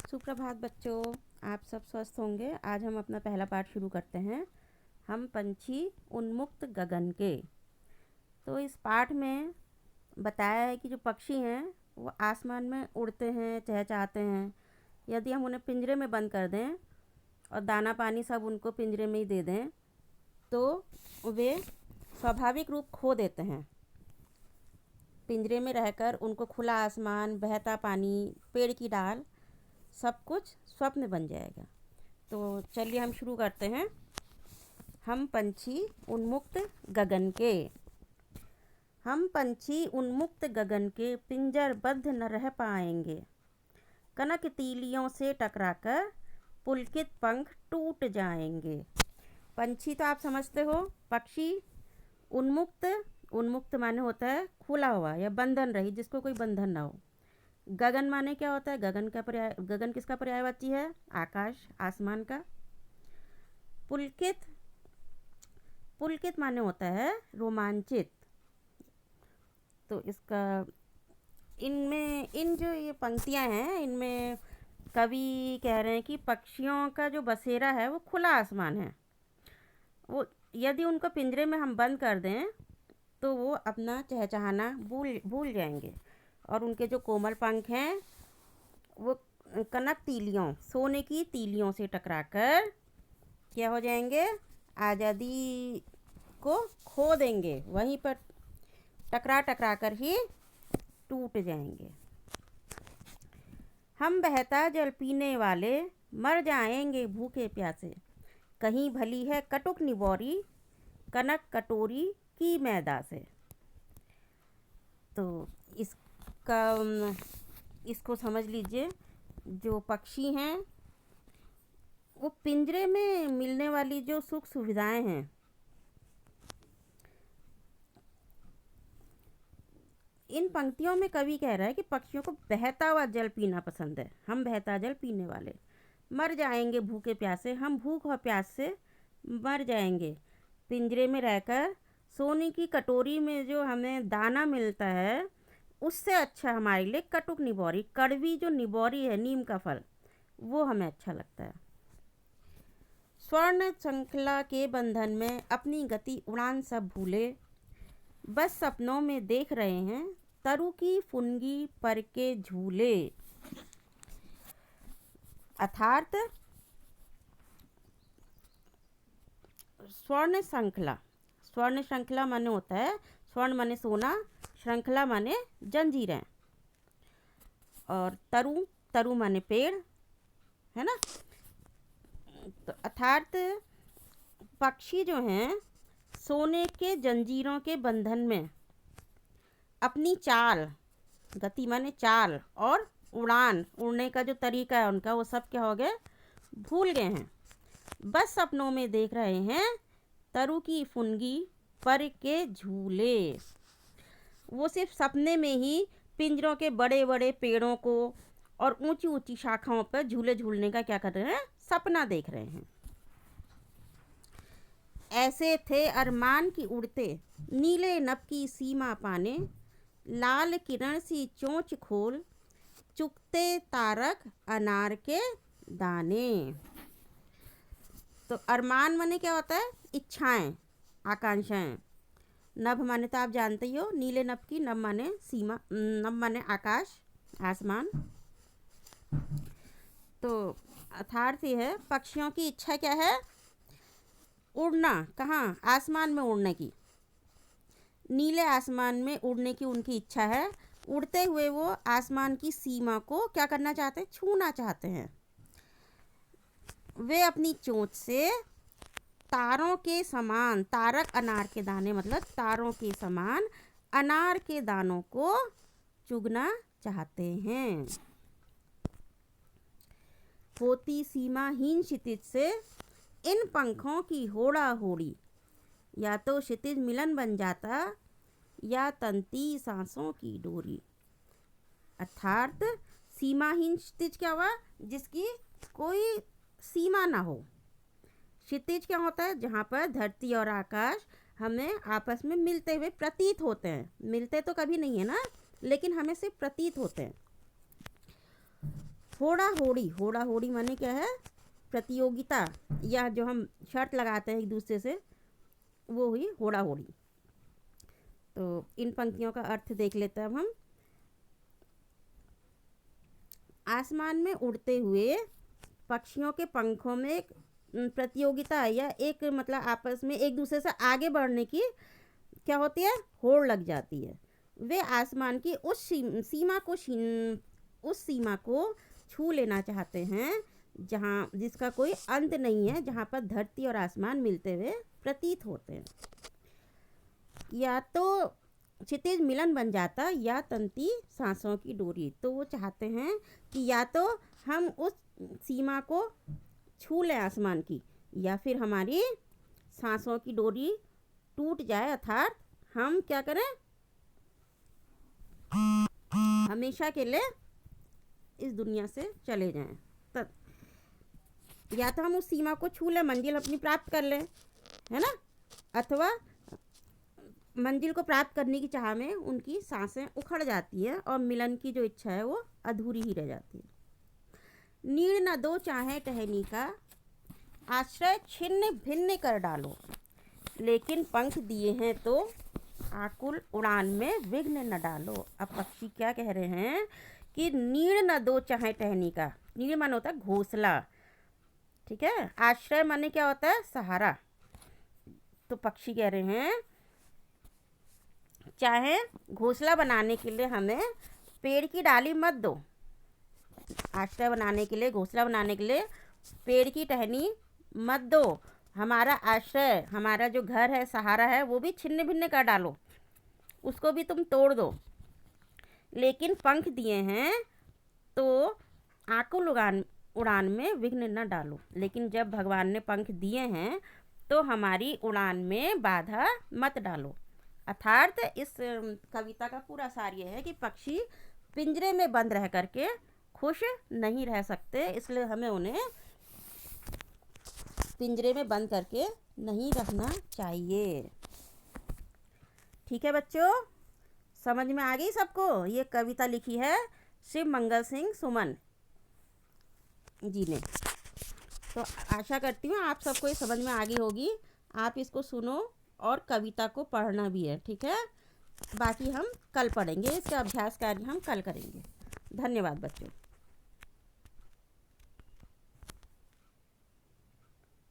सुप्रभात बच्चों, आप सब स्वस्थ होंगे। आज हम अपना पहला पाठ शुरू करते हैं। हम पंछी उन्मुक्त गगन के। तो इस पाठ में बताया है कि जो पक्षी हैं वो आसमान में उड़ते हैं, चहचहाते हैं। यदि हम उन्हें पिंजरे में बंद कर दें और दाना पानी सब उनको पिंजरे में ही दे दें तो वे स्वाभाविक रूप खो देते हैं। पिंजरे में रहकर उनको खुला आसमान, बहता पानी, पेड़ की डाल सब कुछ स्वप्न बन जाएगा। तो चलिए हम शुरू करते हैं। हम पंछी उन्मुक्त गगन के। हम पंछी उन्मुक्त गगन के, पिंजरबद्ध न रह पाएंगे। कनक तीलियों से टकराकर पुलकित पंख टूट जाएंगे। पंछी तो आप समझते हो, पक्षी। उन्मुक्त, उन्मुक्त माने होता है खुला हुआ या बंधन रहित, जिसको कोई बंधन ना हो। गगन माने क्या होता है? गगन किसका पर्यायवाची है? आकाश, आसमान का। पुलकित, पुलकित माने होता है रोमांचित। तो इसका इन जो ये पंक्तियां हैं, इनमें कवि कह रहे हैं कि पक्षियों का जो बसेरा है वो खुला आसमान है। वो यदि उनको पिंजरे में हम बंद कर दें तो वो अपना चहचहाना भूल जाएंगे और उनके जो कोमल पंख हैं वो कनक तीलियों, सोने की तीलियों से टकराकर क्या हो जाएंगे? आज़ादी को खो देंगे। वहीं पर टकरा कर ही टूट जाएंगे। हम बहता जल पीने वाले मर जाएंगे भूखे प्यासे। कहीं भली है कटुक निबोरी, कनक कटोरी की मैदा से। तो इसको समझ लीजिए, जो पक्षी हैं वो पिंजरे में मिलने वाली जो सुख सुविधाएं हैं, इन पंक्तियों में कवि कह रहा है कि पक्षियों को बहता हुआ जल पीना पसंद है। हम बहता जल पीने वाले मर जाएंगे भूखे प्यासे। हम भूख और प्यास से मर जाएंगे। पिंजरे में रहकर सोने की कटोरी में जो हमें दाना मिलता है उससे अच्छा हमारे लिए कटुक निबोरी, कड़वी जो निबोरी है, नीम का फल, वो हमें अच्छा लगता है। स्वर्ण श्रृंखला के बंधन में अपनी गति उड़ान सब भूले, बस सपनों में देख रहे हैं तरु की फुनगी पर के झूले। अर्थात स्वर्ण श्रृंखला, स्वर्ण श्रृंखला माने होता है, स्वर्ण माने सोना, श्रृंखला माने जंजीरें, और तरु, तरु माने पेड़, है ना। तो अर्थात पक्षी जो हैं सोने के जंजीरों के बंधन में अपनी चाल, गति माने चाल, और उड़ान, उड़ने का जो तरीका है उनका, वो सब क्या हो गए? भूल गए हैं। बस सपनों में देख रहे हैं तरु की फुनगी पर के झूले। वो सिर्फ सपने में ही पिंजरों के बड़े बड़े पेड़ों को और ऊंची ऊंची शाखाओं पर झूले झूलने का क्या कर रहे हैं? सपना देख रहे हैं। ऐसे थे अरमान की उड़ते नीले नभ की सीमा पाने, लाल किरण सी चोंच खोल चुगते तारक अनार के दाने। तो अरमान माने क्या होता है? इच्छाएं, आकांक्षाएं। नभ माने तो आप जानते ही हो, नीले नभ की, नभ माने सीमा, नभ माने आकाश, आसमान। तो अर्थात ये है पक्षियों की इच्छा क्या है? उड़ना। कहाँ? आसमान में उड़ने की, नीले आसमान में उड़ने की उनकी इच्छा है। उड़ते हुए वो आसमान की सीमा को क्या करना चाहते हैं? छूना चाहते हैं। वे अपनी चोंच से तारों के समान, तारक अनार के दाने मतलब तारों के समान अनार के दानों को चुगना चाहते हैं। होती सीमाहीन क्षितिज से इन पंखों की होड़ा होड़ी, या तो क्षितिज मिलन बन जाता या तंती सांसों की डोरी। अर्थात सीमाहीन क्षितिज क्या हुआ? जिसकी कोई सीमा ना हो। क्षितिज क्या होता है? जहाँ पर धरती और आकाश हमें आपस में मिलते हुए प्रतीत होते हैं। मिलते तो कभी नहीं है ना, लेकिन हमें सिर्फ प्रतीत होते हैं। होड़ा होड़ी, होड़ा होड़ी माने क्या है? प्रतियोगिता, या जो हम शर्त लगाते हैं एक दूसरे से, वो हुई होड़ा होड़ी। तो इन पंक्तियों का अर्थ देख लेते हैं अब हम। आसमान में उड़ते हुए पक्षियों के पंखों में एक प्रतियोगिता या एक मतलब आपस में एक दूसरे से आगे बढ़ने की क्या होती है? होड़ लग जाती है। वे आसमान की उस सीमा को छू लेना चाहते हैं जहाँ जिसका कोई अंत नहीं है, जहाँ पर धरती और आसमान मिलते हुए प्रतीत होते हैं। या तो क्षितिज मिलन बन जाता या तंती सांसों की डोरी। तो वो चाहते हैं कि या तो हम उस सीमा को छू लें आसमान की, या फिर हमारी सांसों की डोरी टूट जाए, अर्थात हम क्या करें? हमेशा के लिए इस दुनिया से चले जाएं। तब या तो हम उस सीमा को छू लें, मंजिल अपनी प्राप्त कर लें, है ना, अथवा मंजिल को प्राप्त करने की चाह में उनकी सांसें उखड़ जाती हैं और मिलन की जो इच्छा है वो अधूरी ही रह जाती है। नीड़ न दो चाहे टहनी का, आश्रय छिन्न भिन्न कर डालो, लेकिन पंख दिए हैं तो आकुल उड़ान में विघ्न न डालो। अब पक्षी क्या कह रहे हैं कि नीड़ न दो चाहे टहनी का। नीड़ माने होता है घोंसला, ठीक है। आश्रय माने क्या होता है? सहारा। तो पक्षी कह रहे हैं चाहे घोंसला बनाने के लिए हमें पेड़ की डाली मत दो, आश्रय बनाने के लिए, घोंसला बनाने के लिए पेड़ की टहनी मत दो। हमारा आश्रय, हमारा जो घर है, सहारा है, वो भी छिन्न भिन्न कर डालो, उसको भी तुम तोड़ दो। लेकिन पंख दिए हैं तो आकुल उड़ान में विघ्न न डालो। लेकिन जब भगवान ने पंख दिए हैं तो हमारी उड़ान में बाधा मत डालो। अर्थात इस कविता का पूरा सार ये है कि पक्षी पिंजरे में बंद रह करके खुश नहीं रह सकते, इसलिए हमें उन्हें पिंजरे में बंद करके नहीं रखना चाहिए। ठीक है बच्चों, समझ में आ गई सबको? ये कविता लिखी है शिव मंगल सिंह सुमन जी ने। तो आशा करती हूँ आप सबको ये समझ में आ गई होगी। आप इसको सुनो और कविता को पढ़ना भी है, ठीक है। बाकी हम कल पढ़ेंगे, इसका अभ्यास कार्य हम कल करेंगे। धन्यवाद बच्चों।